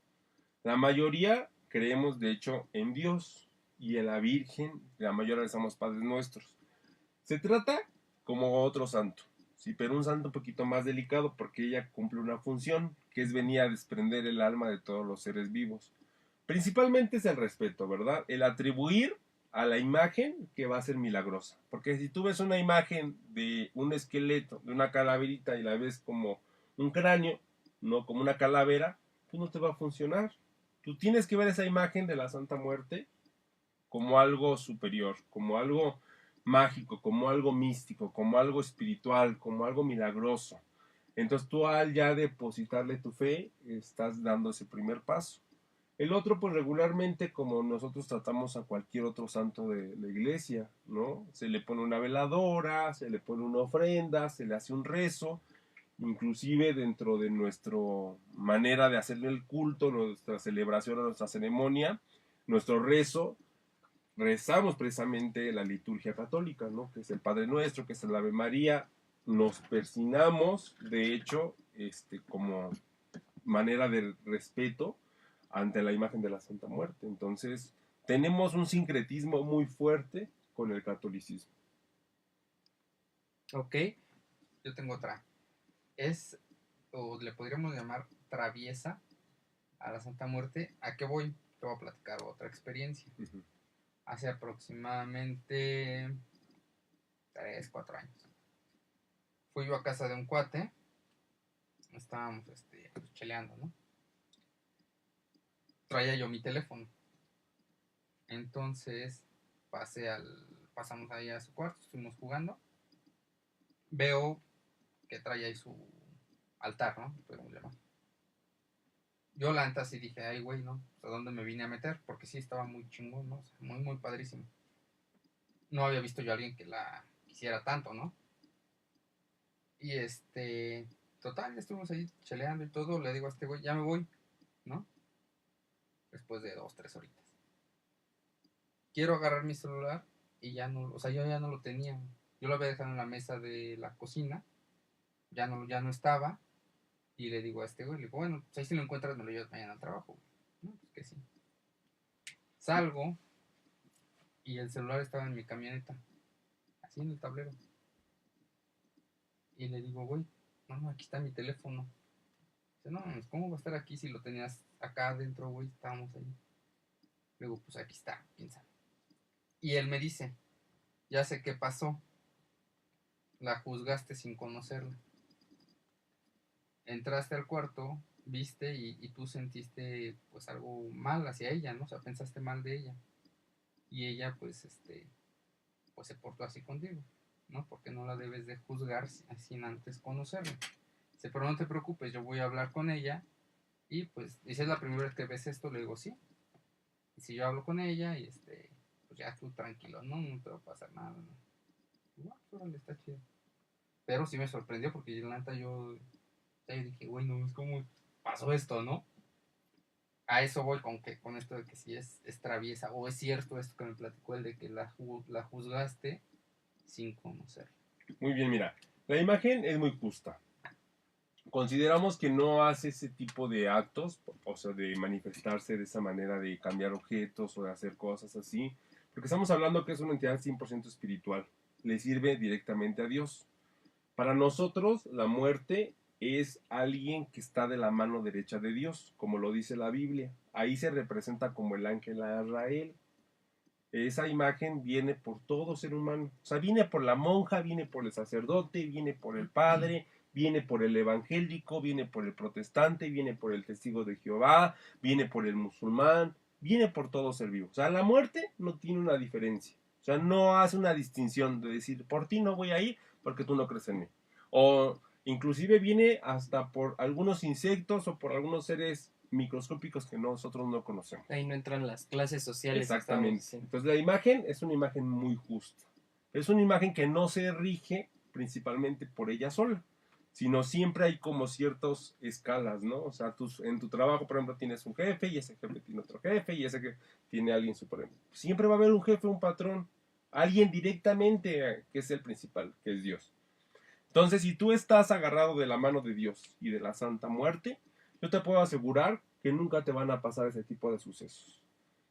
La mayoría creemos, de hecho, en Dios y en la Virgen. La mayoría somos padres nuestros. Se trata como otro santo, sí, pero un santo un poquito más delicado porque ella cumple una función que es venir a desprender el alma de todos los seres vivos. Principalmente es el respeto, ¿verdad? El atribuir a la imagen que va a ser milagrosa. Porque si tú ves una imagen de un esqueleto, de una calaverita y la ves como un cráneo, no como una calavera, pues no te va a funcionar. Tú tienes que ver esa imagen de la Santa Muerte como algo superior, como algo mágico, como algo místico, como algo espiritual, como algo milagroso. Entonces tú al ya depositarle tu fe, estás dando ese primer paso. El otro, pues regularmente, como nosotros tratamos a cualquier otro santo de la iglesia, ¿no? Se le pone una veladora, se le pone una ofrenda, se le hace un rezo, inclusive dentro de nuestra manera de hacerle el culto, nuestra celebración, nuestra ceremonia, nuestro rezo, rezamos precisamente la liturgia católica, ¿no? Que es el Padre Nuestro, que es el Ave María, nos persinamos, de hecho, como manera de respeto ante la imagen de la Santa Muerte. Entonces, tenemos un sincretismo muy fuerte con el catolicismo. Ok. Yo tengo otra. O le podríamos llamar traviesa a la Santa Muerte. ¿A qué voy? Te voy a platicar otra experiencia. Uh-huh. Hace aproximadamente 3, 4 años. Fui yo a casa de un cuate. Estábamos pues, cheleando, ¿no? Traía yo mi teléfono. Entonces pasamos ahí a su cuarto, estuvimos jugando. Veo que trae ahí su altar, ¿no? Podemos llamar. Yo la neta sí dije, ay güey, ¿no? ¿A dónde me vine a meter? Porque sí estaba muy chingón, ¿no? O sea, muy, muy padrísimo. No había visto yo a alguien que la quisiera tanto, ¿no? Y total, ya estuvimos ahí cheleando y todo. Le digo a este güey, ya me voy, ¿no? Después de 2, 3 horitas. Quiero agarrar mi celular y ya no, o sea, yo ya no lo tenía. Yo lo había dejado en la mesa de la cocina. Ya no estaba. Y le digo a este güey, le digo, bueno, pues ahí si lo encuentras me lo llevas mañana al trabajo. No, pues que sí. Salgo y el celular estaba en mi camioneta, así en el tablero. Y le digo, güey, no, aquí está mi teléfono. Dice, no, ¿cómo va a estar aquí si lo tenías acá adentro, güey? Estábamos ahí. Le digo, pues aquí está, piensa. Y él me dice, ya sé qué pasó. La juzgaste sin conocerla. Entraste al cuarto, viste y tú sentiste pues algo mal hacia ella, ¿no? O sea, pensaste mal de ella. Y ella pues pues se portó así contigo, ¿no? Porque no la debes de juzgar sin antes conocerla. Dice, pero no te preocupes, yo voy a hablar con ella. Y pues dice, es la primera vez que ves esto, le digo, sí. Y si yo hablo con ella y pues ya tú tranquilo, no te va a pasar nada, ¿no? Y, órale, está chido. Pero sí me sorprendió porque la neta yo dije, güey, no, es como pasó esto, ¿no? A eso voy con esto de que si es traviesa, o es cierto esto que me platicó él de que la juzgaste sin conocerla. Muy bien, mira, la imagen es muy justa. Consideramos que no hace ese tipo de actos, o sea, de manifestarse de esa manera, de cambiar objetos o de hacer cosas así, porque estamos hablando que es una entidad 100% espiritual, le sirve directamente a Dios. Para nosotros, la muerte es alguien que está de la mano derecha de Dios, como lo dice la Biblia. Ahí se representa como el ángel a Israel. Esa imagen viene por todo ser humano. O sea, viene por la monja, viene por el sacerdote, viene por el padre, viene por el evangélico, viene por el protestante, viene por el testigo de Jehová, viene por el musulmán, viene por todo ser vivo. O sea, la muerte no tiene una diferencia. O sea, no hace una distinción de decir, por ti no voy a ir porque tú no crees en mí. O inclusive viene hasta por algunos insectos o por algunos seres microscópicos que nosotros no conocemos. Ahí no entran las clases sociales. Exactamente. Entonces la imagen es una imagen muy justa. Es una imagen que no se rige principalmente por ella sola, sino siempre hay como ciertas escalas, ¿no? O sea, en tu trabajo, por ejemplo, tienes un jefe y ese jefe tiene otro jefe y ese que tiene alguien supremo. Siempre va a haber un jefe, un patrón, alguien directamente que es el principal, que es Dios. Entonces, si tú estás agarrado de la mano de Dios y de la Santa Muerte, yo te puedo asegurar que nunca te van a pasar ese tipo de sucesos.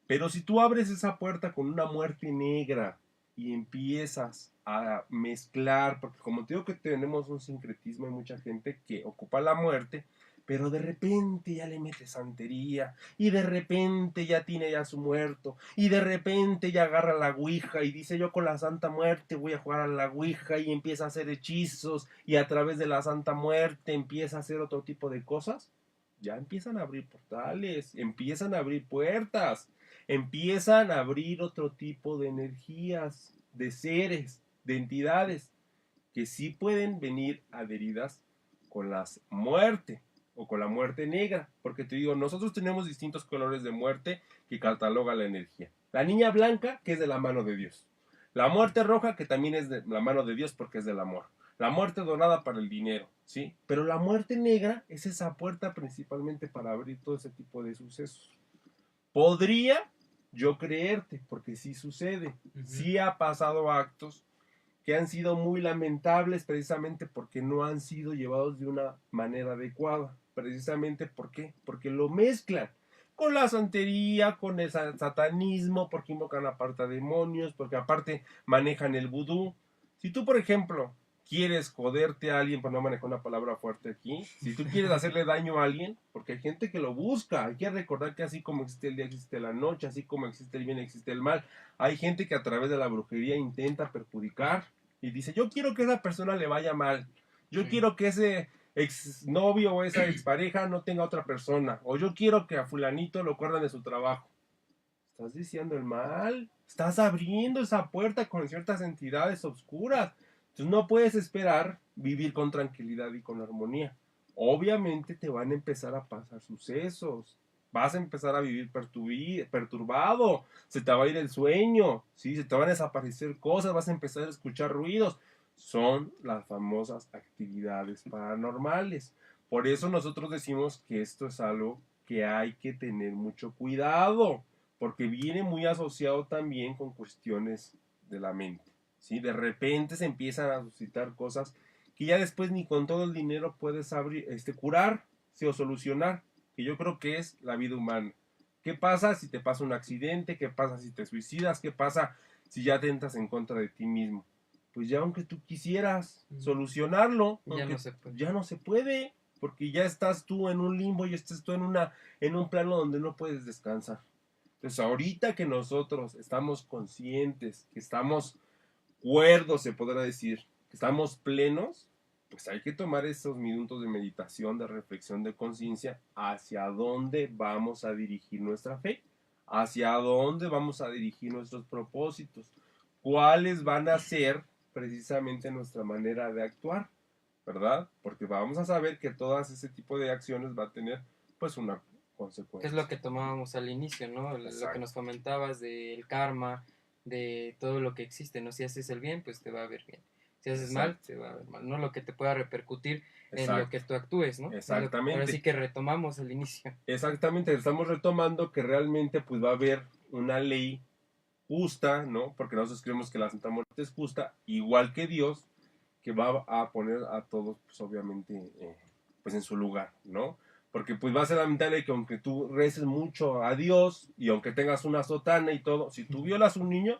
Pero si tú abres esa puerta con una muerte negra y empiezas a mezclar, porque como te digo que tenemos un sincretismo, hay mucha gente que ocupa la muerte, pero de repente ya le mete santería, y de repente ya tiene ya su muerto, y de repente ya agarra la ouija y dice yo con la Santa Muerte voy a jugar a la ouija y empieza a hacer hechizos, y a través de la Santa Muerte empieza a hacer otro tipo de cosas. ya empiezan a abrir portales, empiezan a abrir puertas, empiezan a abrir otro tipo de energías, de seres, de entidades, que sí pueden venir adheridas con la muerte o con la muerte negra, porque te digo, nosotros tenemos distintos colores de muerte que cataloga la energía. La niña blanca, que es de la mano de Dios. La muerte roja, que también es de la mano de Dios porque es del amor. La muerte dorada para el dinero, ¿sí? Pero la muerte negra es esa puerta principalmente para abrir todo ese tipo de sucesos. Podría yo creerte, porque sí sucede, sí ha pasado actos que han sido muy lamentables precisamente porque no han sido llevados de una manera adecuada. Precisamente ¿por qué? Porque lo mezclan con la santería, con el satanismo, porque invocan aparte a demonios, porque aparte manejan el vudú. Si tú, por ejemplo, quieres joderte a alguien, por no manejar una palabra fuerte aquí, si tú quieres hacerle daño a alguien, porque hay gente que lo busca, hay que recordar que así como existe el día, existe la noche, así como existe el bien, existe el mal. Hay gente que a través de la brujería intenta perjudicar y dice, yo quiero que a esa persona le vaya mal, yo quiero que ese ex novio o esa expareja no tenga otra persona, o yo quiero que a fulanito lo corran de su trabajo. Estás diciendo el mal, estás abriendo esa puerta con ciertas entidades oscuras. Entonces no puedes esperar vivir con tranquilidad y con armonía. Obviamente te van a empezar a pasar sucesos, vas a empezar a vivir perturbado, se te va a ir el sueño, ¿sí? Se te van a desaparecer cosas, vas a empezar a escuchar ruidos. Son las famosas actividades paranormales. Por eso nosotros decimos que esto es algo que hay que tener mucho cuidado, porque viene muy asociado también con cuestiones de la mente, ¿sí? De repente se empiezan a suscitar cosas que ya después ni con todo el dinero puedes curar, ¿sí? O solucionar, que yo creo que es la vida humana. ¿Qué pasa si te pasa un accidente? ¿Qué pasa si te suicidas? ¿Qué pasa si ya atentas en contra de ti mismo? Pues ya aunque tú quisieras solucionarlo, Ya no se puede. ya no se puede, porque ya estás tú en un limbo y estás tú en un plano donde no puedes descansar. Entonces, ahorita que nosotros estamos conscientes, que estamos cuerdos, se podrá decir, que estamos plenos, pues hay que tomar esos minutos de meditación, de reflexión, de conciencia, hacia dónde vamos a dirigir nuestra fe, hacia dónde vamos a dirigir nuestros propósitos, cuáles van a ser precisamente nuestra manera de actuar, ¿verdad? Porque vamos a saber que todas ese tipo de acciones va a tener pues una consecuencia. Que es lo que tomábamos al inicio, ¿no? Lo que nos comentabas del karma, de todo lo que existe, ¿no? Si haces el bien, pues te va a ver bien. Si haces mal, te va a ver mal, ¿no? Lo que te pueda repercutir en lo que tú actúes, ¿no? Exactamente. Ahora sí que retomamos el inicio. Exactamente, estamos retomando que realmente pues va a haber una ley justa, ¿no? Porque nosotros creemos que la Santa Muerte es justa, igual que Dios, que va a poner a todos, pues obviamente, pues en su lugar, ¿no? Porque pues va a ser lamentable que aunque tú reces mucho a Dios y aunque tengas una sotana y todo, si tú violas a un niño,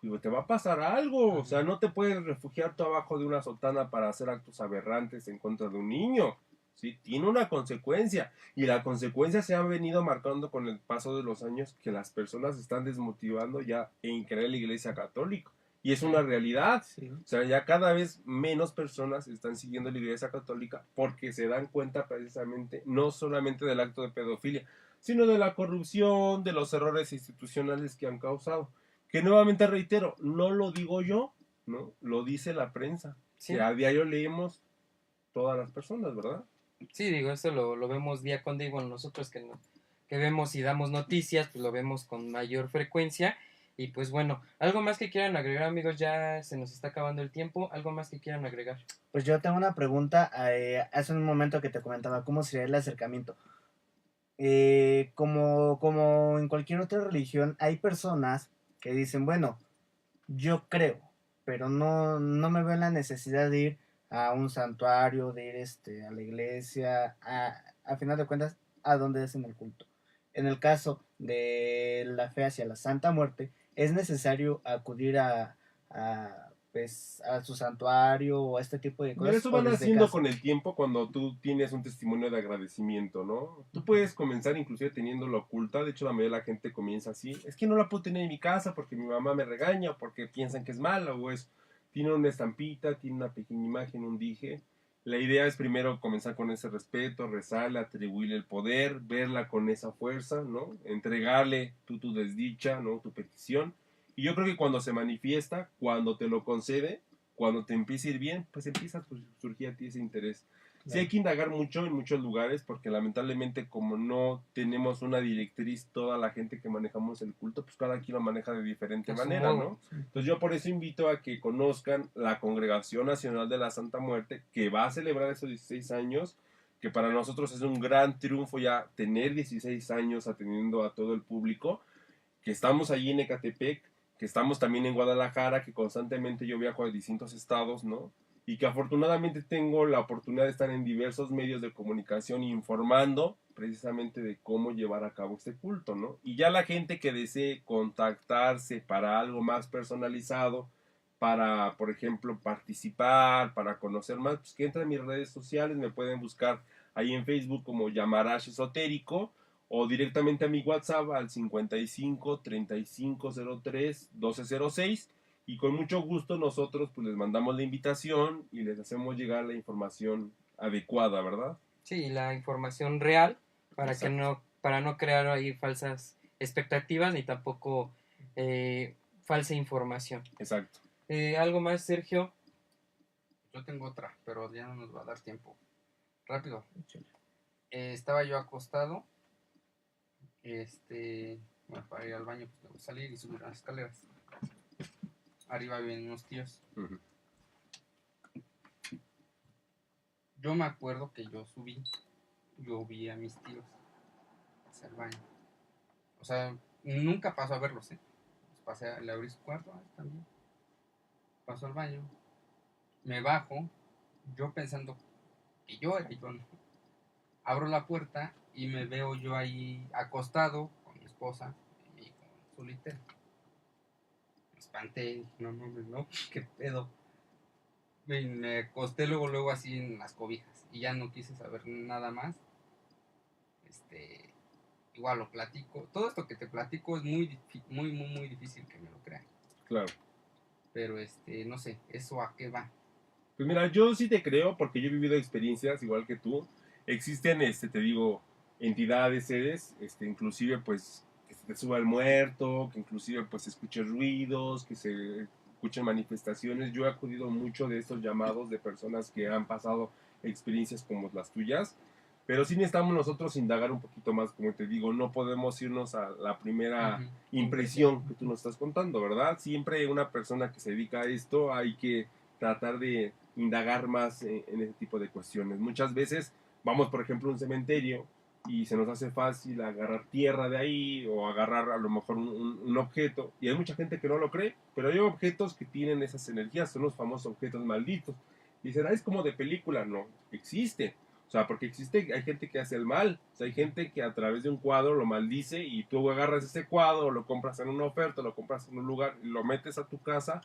pues te va a pasar algo. O sea, no te puedes refugiar tú abajo de una sotana para hacer actos aberrantes en contra de un niño. ¿Sí? Tiene una consecuencia. Y la consecuencia se ha venido marcando con el paso de los años, que las personas se están desmotivando ya en creer la Iglesia Católica. Y es una realidad. Sí. O sea, ya cada vez menos personas están siguiendo la Iglesia Católica porque se dan cuenta precisamente no solamente del acto de pedofilia, sino de la corrupción, de los errores institucionales que han causado. Que nuevamente reitero, no lo digo yo, ¿no? Lo dice la prensa. Sí. Que a diario leemos todas las personas, ¿verdad? Sí, digo, eso lo vemos día con día, bueno, nosotros que vemos y damos noticias, pues lo vemos con mayor frecuencia. Y pues bueno, algo más que quieran agregar, amigos, ya se nos está acabando el tiempo, algo más que quieran agregar. Pues yo tengo una pregunta, hace un momento que te comentaba cómo sería el acercamiento. Como en cualquier otra religión, hay personas que dicen, bueno, yo creo, pero no me veo en la necesidad de ir a un santuario, de ir a la iglesia, a final de cuentas, a donde hacen el culto. En el caso de la fe hacia la Santa Muerte, es necesario acudir pues, a su santuario o a este tipo de cosas. Pero eso van haciendo con el tiempo cuando tú tienes un testimonio de agradecimiento, ¿no? Tú puedes comenzar inclusive teniéndolo oculta. De hecho, la mayoría de la gente comienza así. Es que no la puedo tener en mi casa porque mi mamá me regaña o porque piensan que es mala o es... Tiene una estampita, tiene una pequeña imagen, un dije. La idea es primero comenzar con ese respeto, rezarle, atribuirle el poder, verla con esa fuerza, ¿no? Entregarle tu desdicha, ¿no? Tu petición. Y yo creo que cuando se manifiesta, cuando te lo concede, cuando te empieza a ir bien, pues empieza a surgir a ti ese interés. Sí hay que indagar mucho en muchos lugares porque lamentablemente como no tenemos una directriz toda la gente que manejamos el culto, pues cada quien lo maneja de diferente manera, ¿no? Entonces yo por eso invito a que conozcan la Congregación Nacional de la Santa Muerte que va a celebrar esos 16 años, que para nosotros es un gran triunfo ya tener 16 años atendiendo a todo el público, que estamos allí en Ecatepec, que estamos también en Guadalajara, que constantemente yo viajo a distintos estados, ¿no? Y que afortunadamente tengo la oportunidad de estar en diversos medios de comunicación informando precisamente de cómo llevar a cabo este culto, ¿no? Y ya la gente que desee contactarse para algo más personalizado, para, por ejemplo, participar, para conocer más, pues que entre a mis redes sociales, me pueden buscar ahí en Facebook como Yamarash Esotérico, o directamente a mi WhatsApp al 55 3503 1206 y con mucho gusto nosotros pues les mandamos la invitación y les hacemos llegar la información adecuada, ¿verdad? Sí, la información real para Exacto. para no crear ahí falsas expectativas ni tampoco falsa información. Exacto. ¿Algo más, Sergio? Yo tengo otra, pero ya no nos va a dar tiempo. Rápido. Estaba yo acostado. Bueno, para ir al baño pues tengo que salir y subir las escaleras. Arriba vienen unos tíos. Uh-huh. Yo me acuerdo que yo vi a mis tíos hacia el baño. O sea, nunca paso a verlos, ¿eh? Pues le abrí su cuarto, también. Paso al baño, me bajo, yo pensando que yo era yo, ¿no? Abro la puerta y me veo yo ahí acostado con mi esposa y con su litera. Me espanté, dije, no, qué pedo. Me acosté luego así en las cobijas y ya no quise saber nada más. Igual lo platico. Todo esto que te platico es muy difícil que me lo crean. Claro. Pero no sé, ¿eso a qué va? Pues mira, yo sí te creo porque yo he vivido experiencias igual que tú. Existen, te digo, entidades, seres, inclusive pues que se te suba el muerto, que inclusive pues escuches ruidos, que se escuchen manifestaciones. Yo he acudido mucho de estos llamados de personas que han pasado experiencias como las tuyas, pero sí necesitamos nosotros indagar un poquito más, como te digo, no podemos irnos a la primera impresión que tú nos estás contando, ¿verdad? Siempre una persona que se dedica a esto hay que tratar de indagar más en ese tipo de cuestiones. Muchas veces vamos, por ejemplo, a un cementerio y se nos hace fácil agarrar tierra de ahí o agarrar a lo mejor un objeto, y hay mucha gente que no lo cree, pero hay objetos que tienen esas energías, son los famosos objetos malditos. Y dicen, es como de película. No, existe. O sea, porque existe, hay gente que hace el mal, o sea, hay gente que a través de un cuadro lo maldice y tú agarras ese cuadro, lo compras en una oferta, lo compras en un lugar, lo metes a tu casa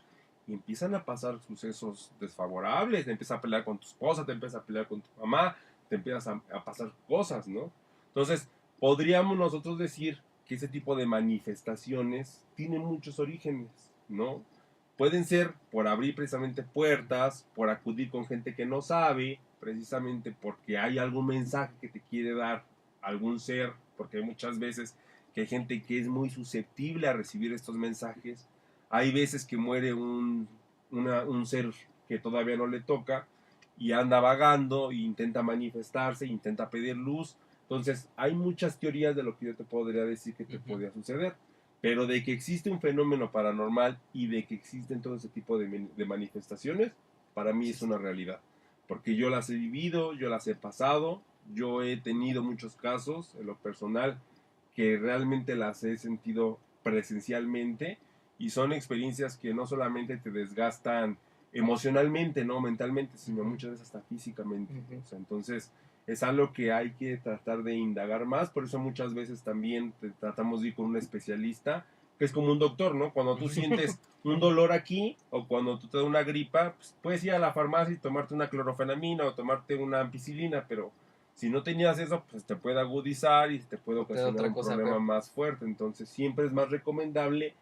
y empiezan a pasar sucesos desfavorables, te empiezas a pelear con tu esposa, te empiezas a pelear con tu mamá, te empiezas a pasar cosas, ¿no? Entonces, podríamos nosotros decir que ese tipo de manifestaciones tienen muchos orígenes, ¿no? Pueden ser por abrir precisamente puertas, por acudir con gente que no sabe, precisamente porque hay algún mensaje que te quiere dar algún ser, porque hay muchas veces que hay gente que es muy susceptible a recibir estos mensajes. Hay veces que muere un ser que todavía no le toca y anda vagando e intenta manifestarse, intenta pedir luz. Entonces, hay muchas teorías de lo que yo te podría decir que te podría suceder. Pero de que existe un fenómeno paranormal y de que existen todo ese tipo de manifestaciones, para mí es una realidad. Porque yo las he vivido, yo las he pasado, yo he tenido muchos casos en lo personal que realmente las he sentido presencialmente, y son experiencias que no solamente te desgastan emocionalmente, no mentalmente, sino muchas veces hasta físicamente. O sea, entonces es algo que hay que tratar de indagar más, por eso muchas veces también tratamos de ir con un especialista, que es como un doctor, ¿no? Cuando tú sientes un dolor aquí o cuando tú te da una gripa, pues puedes ir a la farmacia y tomarte una clorofenamina o tomarte una ampicilina, pero si no tenías eso, pues te puede agudizar y te puede ocasionar un problema más fuerte. Entonces siempre es más recomendable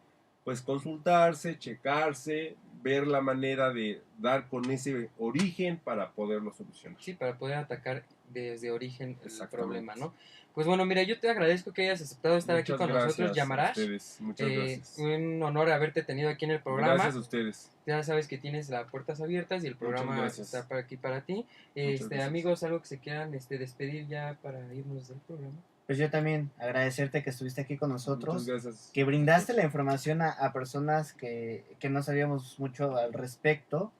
pues consultarse, checarse, ver la manera de dar con ese origen para poderlo solucionar. Sí, para poder atacar desde origen el Exactamente. problema, ¿no? Pues bueno, mira, yo te agradezco que hayas aceptado estar aquí con nosotros, Yamarash. Muchas gracias. Un honor haberte tenido aquí en el programa. Gracias a ustedes. Ya sabes que tienes las puertas abiertas y el programa gracias. está para aquí para ti. gracias. Amigos, algo que se quieran despedir ya para irnos del programa. Pues yo también agradecerte que estuviste aquí con nosotros, Muchas gracias. que brindaste la información a personas que no sabíamos mucho al respecto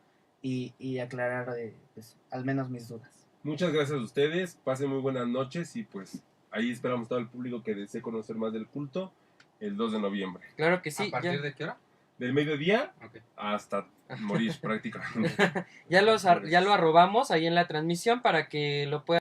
y aclarar pues, al menos mis dudas. Muchas gracias a ustedes, pasen muy buenas noches y pues ahí esperamos todo el público que desee conocer más del culto el 2 de noviembre. Claro que sí. ¿A partir de qué hora? Del mediodía Ok. hasta morir prácticamente. Ya lo arrobamos ahí en la transmisión para que lo puedan